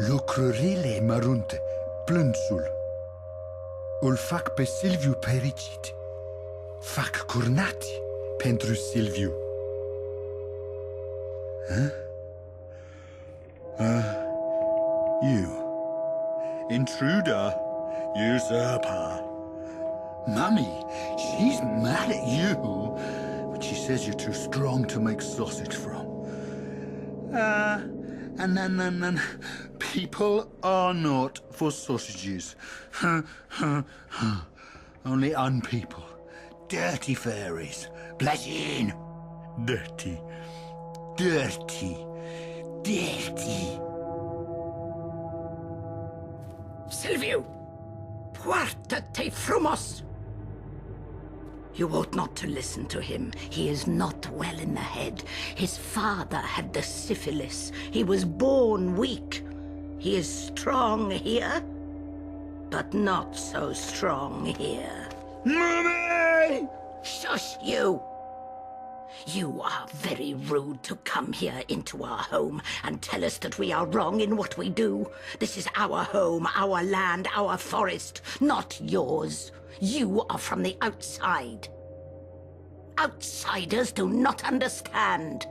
Lucrurile mărunte, plânsul, îl fac pe Silviu fericit. Fac curnați pentru Silviu. You, intruder, usurper. Mummy, she's mad at you, but she says you're too strong to make sausage from. And people are not for sausages. Only unpeople. Dirty fairies. Blessing. Dirty. Dirty. Dirty. Silviu! Puerta te frumos! You ought not to listen to him. He is not well in the head. His father had the syphilis. He was born weak. He is strong here, but not so strong here. Mummy! Shush, you! You are very rude to come here into our home and tell us that we are wrong in what we do. This is our home, our land, our forest, not yours. You are from the outside. Outsiders do not understand.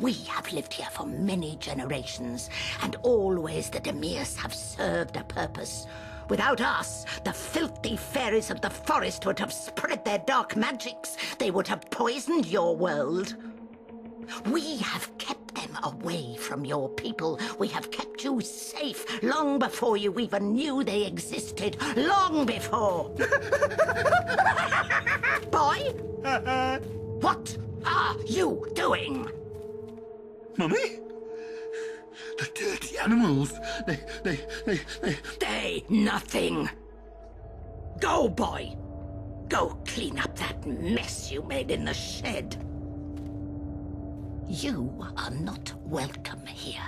We have lived here for many generations, and always the Demirs have served a purpose. Without us, the filthy fairies of the forest would have spread their dark magics. They would have poisoned your world. We have kept them away from your people. We have kept you safe long before you even knew they existed. Long before. Boy? What are you doing? Mummy? The dirty animals, They nothing. Go, boy. Go clean up that mess you made in the shed. You are not welcome here.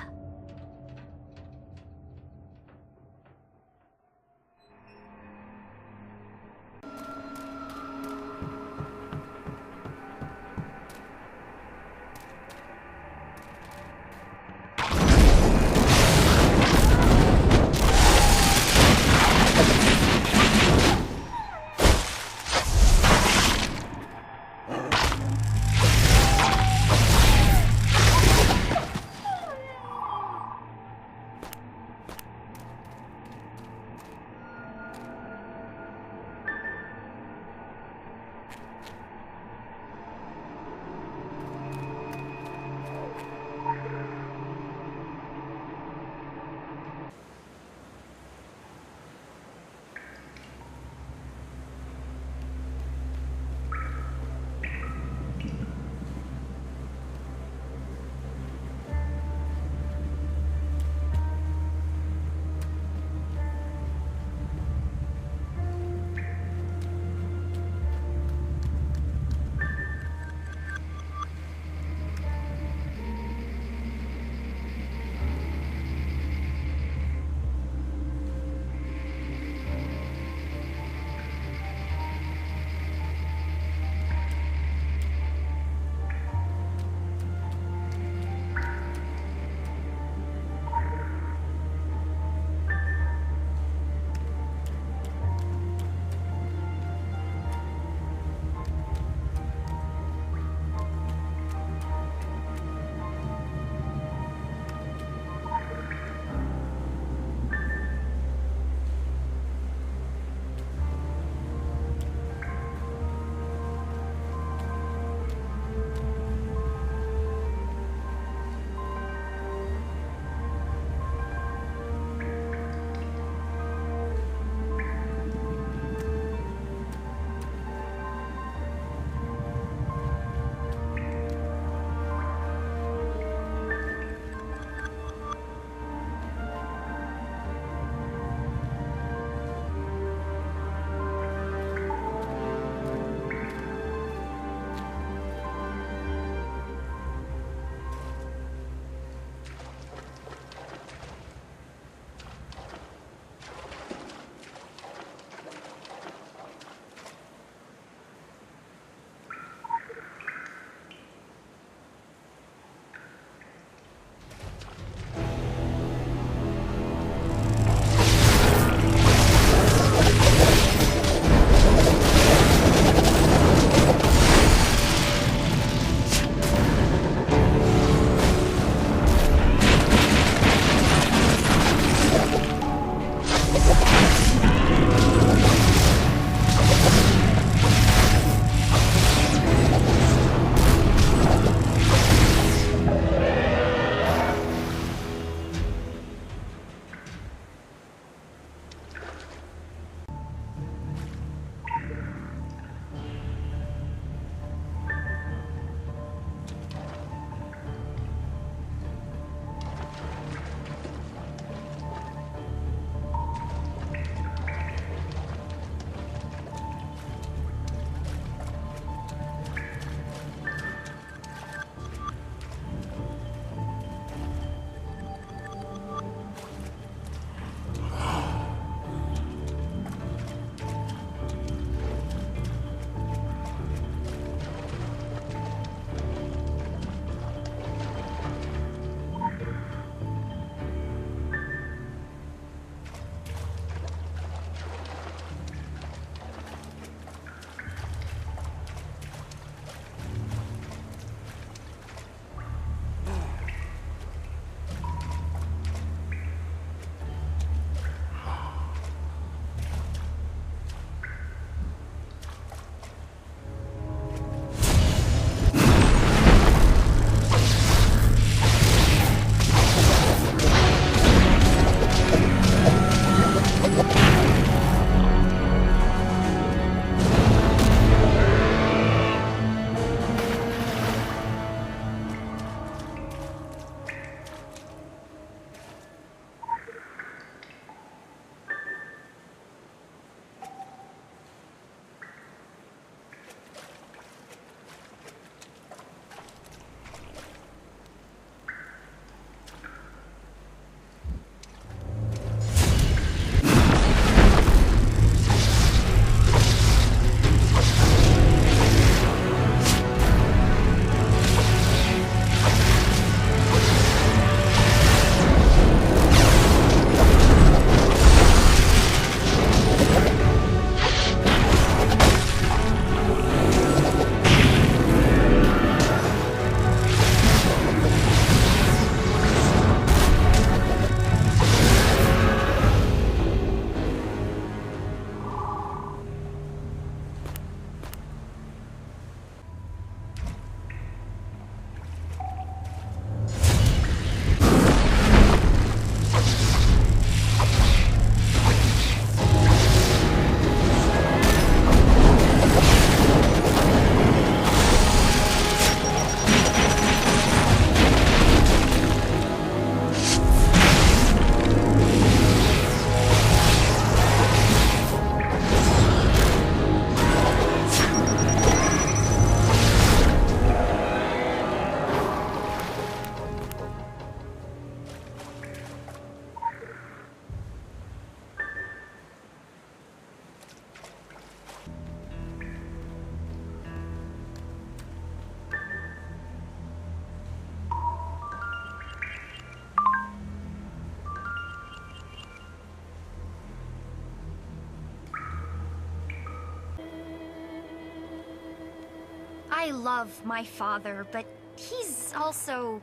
I love my father, but he's also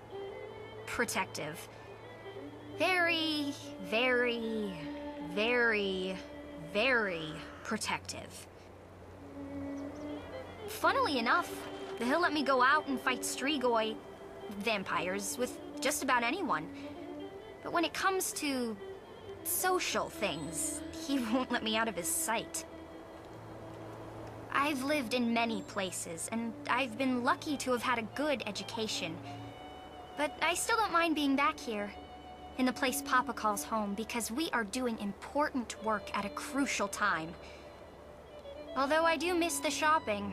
protective. Very, very, very, very protective. Funnily enough, he'll let me go out and fight Strigoi vampires with just about anyone. But when it comes to social things, he won't let me out of his sight. I've lived in many places, and I've been lucky to have had a good education. But I still don't mind being back here, in the place Papa calls home, because we are doing important work at a crucial time. Although I do miss the shopping,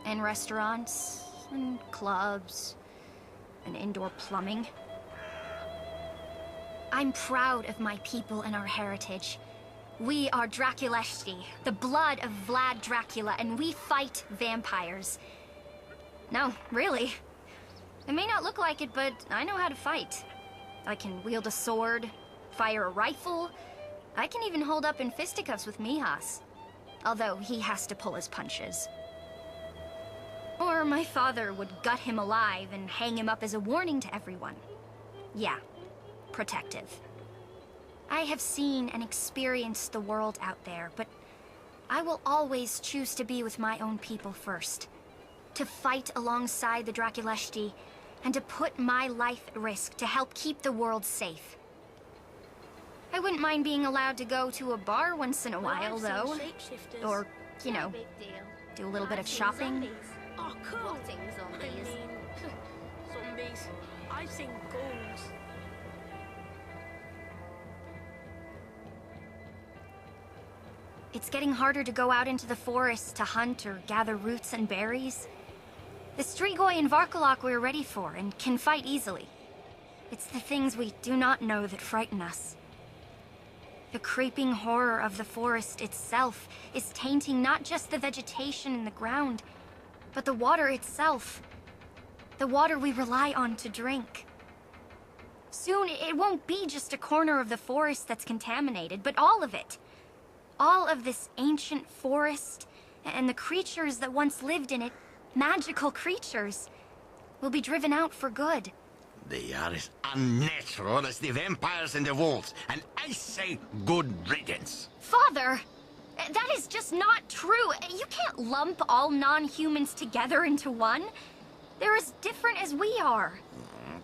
and restaurants, and clubs, and indoor plumbing. I'm proud of my people and our heritage. We are Draculeshti, the blood of Vlad Dracula, and we fight vampires. No, really. It may not look like it, but I know how to fight. I can wield a sword, fire a rifle. I can even hold up in fisticuffs with Mijas. Although he has to pull his punches. Or my father would gut him alive and hang him up as a warning to everyone. Yeah, protective. I have seen and experienced the world out there, but I will always choose to be with my own people first. To fight alongside the Draculeshti, and to put my life at risk to help keep the world safe. I wouldn't mind being allowed to go to a bar once in a while, though. Or, you know, do a little bit of shopping. Oh, cool. Rotting zombies. Zombies. I've seen ghouls. It's getting harder to go out into the forest to hunt or gather roots and berries. The Strigoi and Varkalok we're ready for and can fight easily. It's the things we do not know that frighten us. The creeping horror of the forest itself is tainting not just the vegetation in the ground, but the water itself. The water we rely on to drink. Soon, it won't be just a corner of the forest that's contaminated, but all of it. All of this ancient forest, and the creatures that once lived in it, magical creatures, will be driven out for good. They are as unnatural as the vampires and the wolves, and I say good riddance. Father! That is just not true. You can't lump all non-humans together into one. They're as different as we are.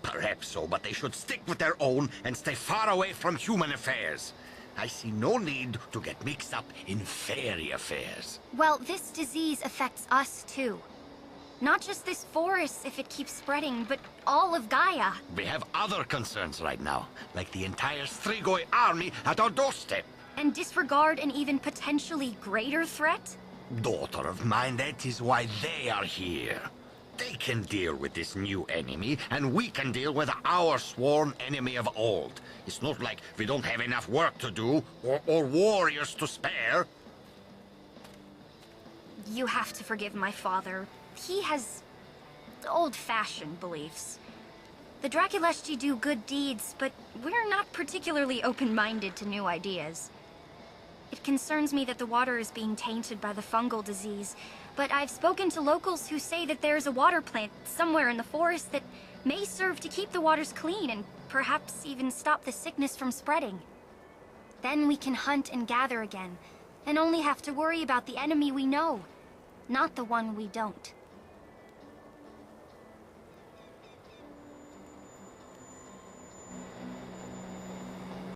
Perhaps so, but they should stick with their own and stay far away from human affairs. I see no need to get mixed up in fairy affairs. Well, this disease affects us too. Not just this forest if it keeps spreading, but all of Gaia. We have other concerns right now, like the entire Strigoi army at our doorstep. And disregard an even potentially greater threat? Daughter of mine, that is why they are here. They can deal with this new enemy, and we can deal with our sworn enemy of old. It's not like we don't have enough work to do, or warriors to spare. You have to forgive my father. He has old-fashioned beliefs. The Draculeshti do good deeds, but we're not particularly open-minded to new ideas. It concerns me that the water is being tainted by the fungal disease, but I've spoken to locals who say that there's a water plant somewhere in the forest that may serve to keep the waters clean and perhaps even stop the sickness from spreading. Then we can hunt and gather again, and only have to worry about the enemy we know, not the one we don't.